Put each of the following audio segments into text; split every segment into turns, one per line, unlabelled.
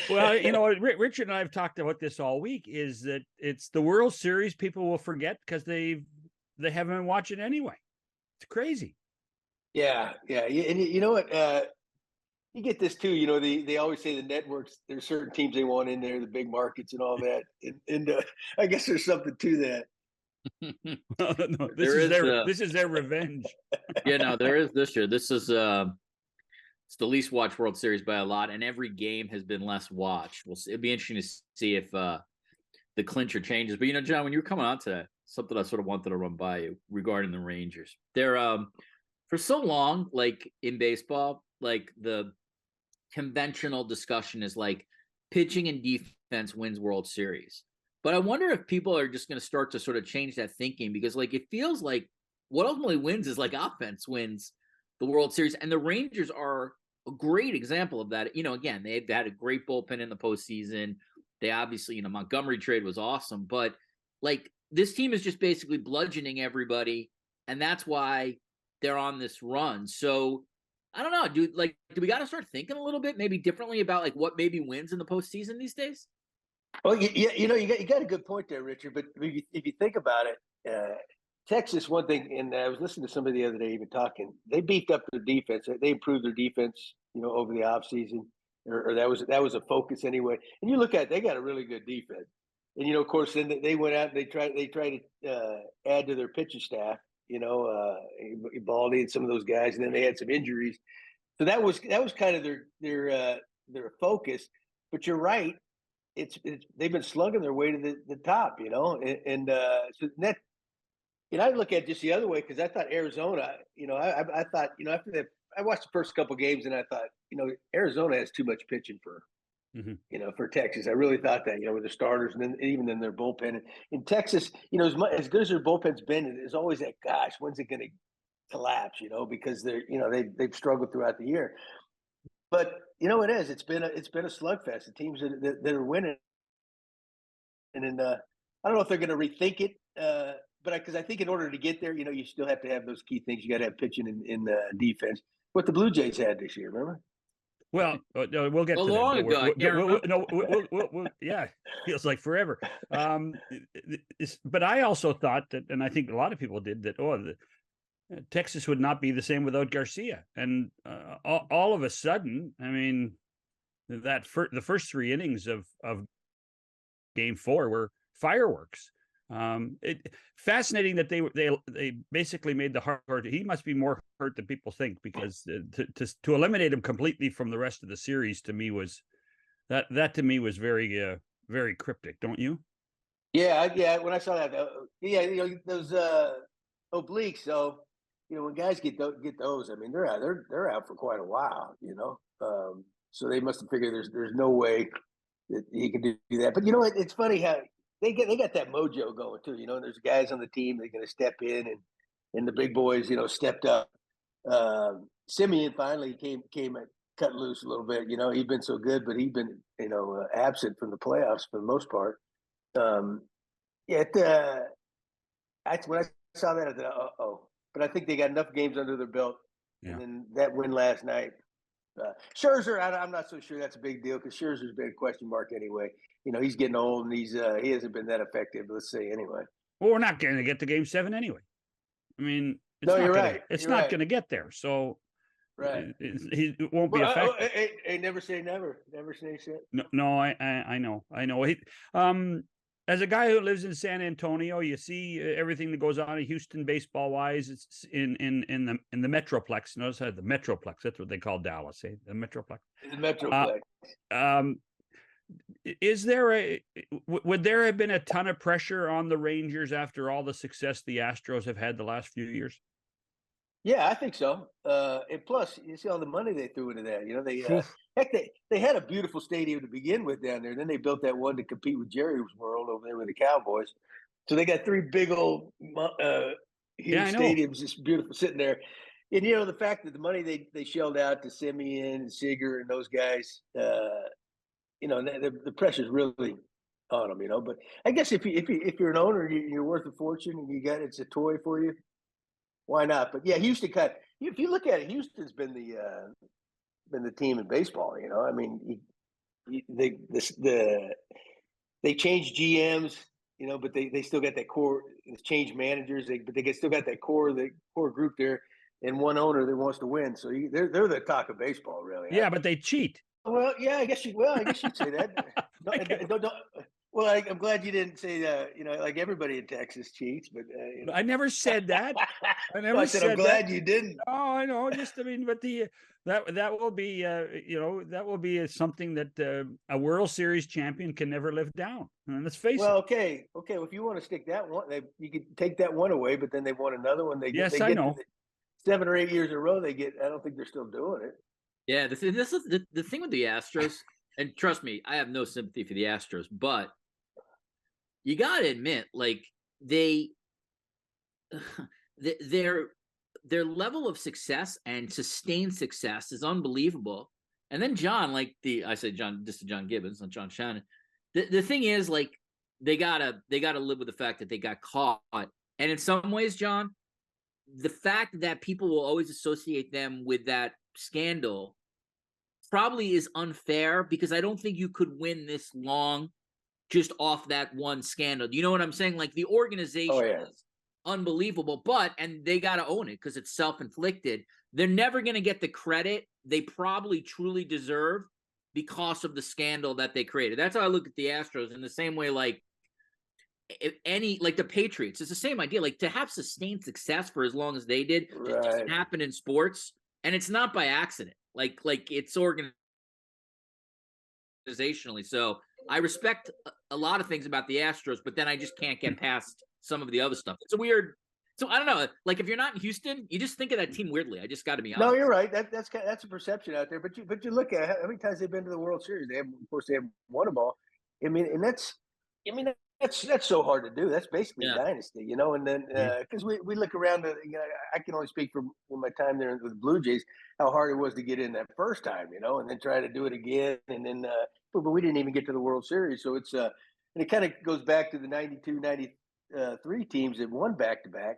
Well, Richard and I have talked about this all week. Is that it's the World Series people will forget because they haven't been watching anyway. It's crazy.
Yeah, yeah, and you know what? You get this too. They always say the networks. There's certain teams they want in there, the big markets and all that. And I guess there's something to that.
No,
There is
this is their revenge.
Yeah, no, there is this year. This is it's the least watched World Series by a lot, and every game has been less watched. It'd be interesting to see if the clincher changes. But John, when you were coming on to something I sort of wanted to run by you regarding the Rangers. They're for so long, like in baseball, like the conventional discussion is like pitching and defense wins World Series. But I wonder if people are just going to start to sort of change that thinking, because like it feels like what ultimately wins is like offense wins the World Series, and the Rangers are a great example of that. Again, they've had a great bullpen in the postseason. They obviously, Montgomery trade was awesome, but like this team is just basically bludgeoning everybody, and that's why they're on this run. So I don't know, dude. Like, do we got to start thinking a little bit, maybe differently about like what maybe wins in the postseason these days?
Well, you got a good point there, Richard. But if you think about it, Texas, one thing, and I was listening to somebody the other day even talking. They beefed up their defense. They improved their defense, over the offseason, or that was a focus anyway. And you look at it, they got a really good defense. And of course, then they went out and they tried to add to their pitching staff. Baldy and some of those guys, and then they had some injuries. So that was kind of their focus. But you're right. It's they've been slugging their way to the top, so that. I look at it just the other way, because I thought Arizona, I thought, after that, I watched the first couple games and I thought, Arizona has too much pitching for, for Texas. I really thought that, with the starters and then even in their bullpen. And in Texas, as good as their bullpen's been, there's always that, gosh, when's it going to collapse, because they're, they've struggled throughout the year. But, it is. It's been a slugfest. The teams that are winning. And then I don't know if they're going to rethink it. But because I think in order to get there, you still have to have those key things. You got to have pitching in defense. What the Blue Jays had this year, remember?
Well, we'll get to
long
that.
ago.
Yeah, feels like forever. But I also thought that, and I think a lot of people did, that Texas would not be the same without Garcia. And all of a sudden, I mean, the first 3 innings of Game 4 were fireworks. Fascinating that they basically made the hurt. He must be more hurt than people think, because to eliminate him completely from the rest of the series to me was very very cryptic, don't you?
Yeah. When I saw that, those obliques. So when guys get those, I mean they're out for quite a while. So they must have figured there's no way that he can do that. But it's funny how. They got that mojo going too, There's guys on the team that are going to step in, and the big boys, stepped up. Simeon finally came cut loose a little bit. He'd been so good, but he'd been absent from the playoffs for the most part. When I saw that, I thought, but I think they got enough games under their belt, and then that win last night. Scherzer, I'm not so sure that's a big deal, because Scherzer's been a question mark anyway. He's getting old, and he hasn't been that effective. Let's say anyway.
Well, we're not going to get to Game 7 anyway. I mean,
you're right.
It's not going to get there. So,
right,
it won't be effective.
Never say never. Never say shit.
No, I know. As a guy who lives in San Antonio, you see everything that goes on in Houston baseball wise. It's in the Metroplex. Notice how the Metroplex. That's what they call Dallas. The Metroplex.
The Metroplex.
Would there have been a ton of pressure on the Rangers after all the success the Astros have had the last few years?
Yeah, I think so. And plus, you see all the money they threw into that. They had a beautiful stadium to begin with down there. Then they built that one to compete with Jerry's World over there with the Cowboys. So they got 3 big old huge stadiums, just beautiful sitting there. And the fact that the money they shelled out to Simeon and Seager and those guys. The pressure's really on them, But I guess if you're an owner, you're worth a fortune, and it's a toy for you. Why not? But yeah, Houston if you look at it, Houston's been the team in baseball. I mean, they changed GMs, but they still got that core. It's changed managers, but they still got that core group there, and one owner that wants to win. So they're the talk of baseball, really.
Yeah, but they cheat.
Well, yeah, I guess you'd say that. Well, I'm glad you didn't say like everybody in Texas cheats, but
I never said that. I never
I said I'm glad you didn't.
Oh, I know. Just but that will be that will be something that a World Series champion can never live down. And let's face it.
Well, okay. Well, if you want to stick that one, you could take that one away, but then they won another one. They
Yes,
get
I know.
7 or 8 years in a row. I don't think they're still doing it.
Yeah, this is the thing with the Astros, and trust me, I have no sympathy for the Astros, but you got to admit, like their level of success and sustained success is unbelievable. And then John, I said John, just to John Gibbons, not John Shannon. The thing is, like, they gotta live with the fact that they got caught. And in some ways, John, the fact that people will always associate them with that scandal probably is unfair, because I don't think you could win this long just off that one scandal. You know what I'm saying? Like, the organization is unbelievable, and they got to own it because it's self-inflicted. They're never going to get the credit they probably truly deserve because of the scandal that they created. That's how I look at the Astros, in the same way, like, if the Patriots, it's the same idea. Like, to have sustained success for as long as they did, just doesn't happen in sports, and it's not by accident. Like it's organizationally. So I respect a lot of things about the Astros, but then I just can't get past some of the other stuff. It's a weird. So I don't know. Like, if you're not in Houston, you just think of that team weirdly. I just got to be honest.
No, you're right. That's a perception out there. But you look at how many times they've been to the World Series. They haven't won them all. That's so hard to do. That's basically a dynasty, And then because we look around, I can only speak from my time there with the Blue Jays, how hard it was to get in that first time, and then try to do it again, and then but we didn't even get to the World Series. So it's and it kind of goes back to the 92, 93 teams that won back to back.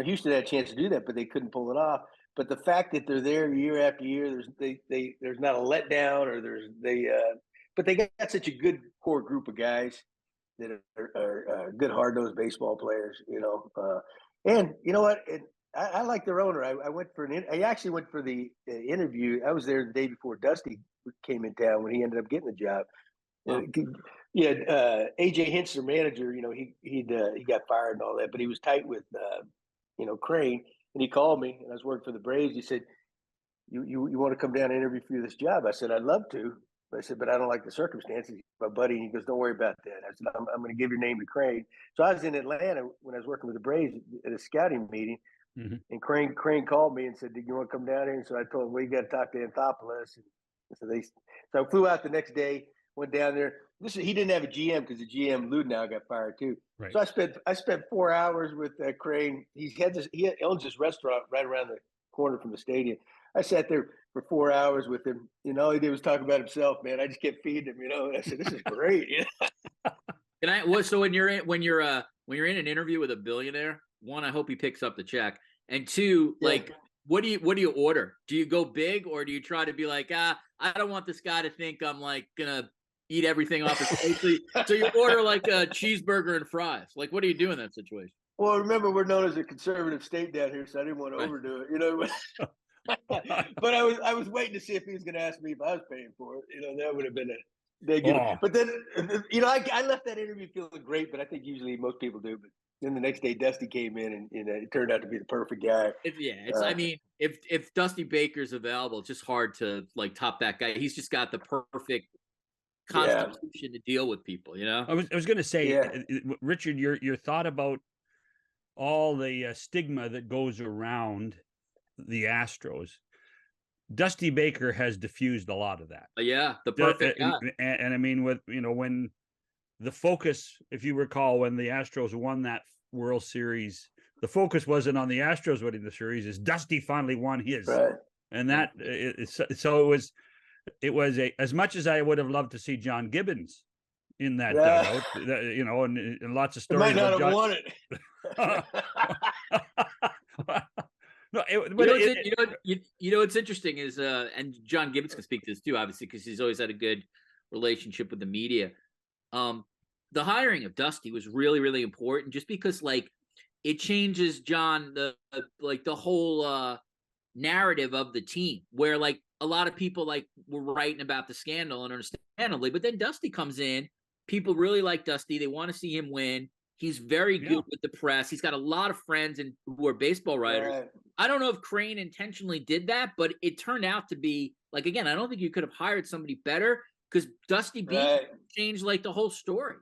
Houston had a chance to do that, but they couldn't pull it off. But the fact that they're there year after year, there's not a letdown, or but they got such a good core group of guys that are good, hard-nosed baseball players, and you know what? I like their owner. I actually went for the interview. I was there the day before Dusty came in town when he ended up getting the job. AJ Hinch, their manager, he got fired and all that, but he was tight with Crane, and he called me, and I was working for the Braves. He said, "You want to come down and interview for this job?" I said, "I'd love to." I said, "But I don't like the circumstances." My buddy, and he goes, "Don't worry about that." I said, I'm going to give your name to Crane." So I was in Atlanta when I was working with the Braves at a scouting meeting, and Crane called me and said, "Do you want to come down here?" And so I told him, "Well, you got to talk to Anthopoulos." And so I flew out the next day, went down there. He didn't have a GM because the GM Ludenow got fired too. Right. So I spent 4 hours with Crane. He owns this restaurant right around the corner from the stadium. I sat there for 4 hours with him. All he did was talk about himself, man. I just kept feeding him, And I said, "This is great."
So when you're in an interview with a billionaire, one, I hope he picks up the check, and two, what do you order? Do you go big, or do you try to be like, I don't want this guy to think I'm like gonna eat everything off his plate? So you order like a cheeseburger and fries. Like, what do you do in that situation?
Well, remember, we're known as a conservative state down here, so I didn't want to overdo it, But I was waiting to see if he was going to ask me if I was paying for it. That would have been a big. But then, I left that interview feeling great. But I think usually most people do. But then the next day, Dusty came in, and it turned out to be the perfect guy.
I mean, if Dusty Baker's available, it's just hard to top that guy. He's just got the perfect constitution to deal with people.
I was going to say, Richard, your thought about all the stigma that goes around the Astros. Dusty Baker has diffused a lot of that.
The perfect guy.
And I mean, when the focus, if you recall, when the Astros won that World Series, the focus wasn't on the Astros winning the series. Is Dusty finally won his, right? And that so it was as much as I would have loved to see John Gibbons in that dugout, and lots of stories.
He might not have won it.
No, what's interesting is, and John Gibbons can speak to this too, obviously, because he's always had a good relationship with the media. The hiring of Dusty was really, really important, just because like it changes, John, the whole narrative of the team, where like a lot of people like were writing about the scandal, and understandably, but then Dusty comes in. People really like Dusty. They want to see him win. He's very good with the press. He's got a lot of friends who are baseball writers.
Right.
I don't know if Crane intentionally did that, but it turned out to be like, again, I don't think you could have hired somebody better, because Dusty B changed like the whole story.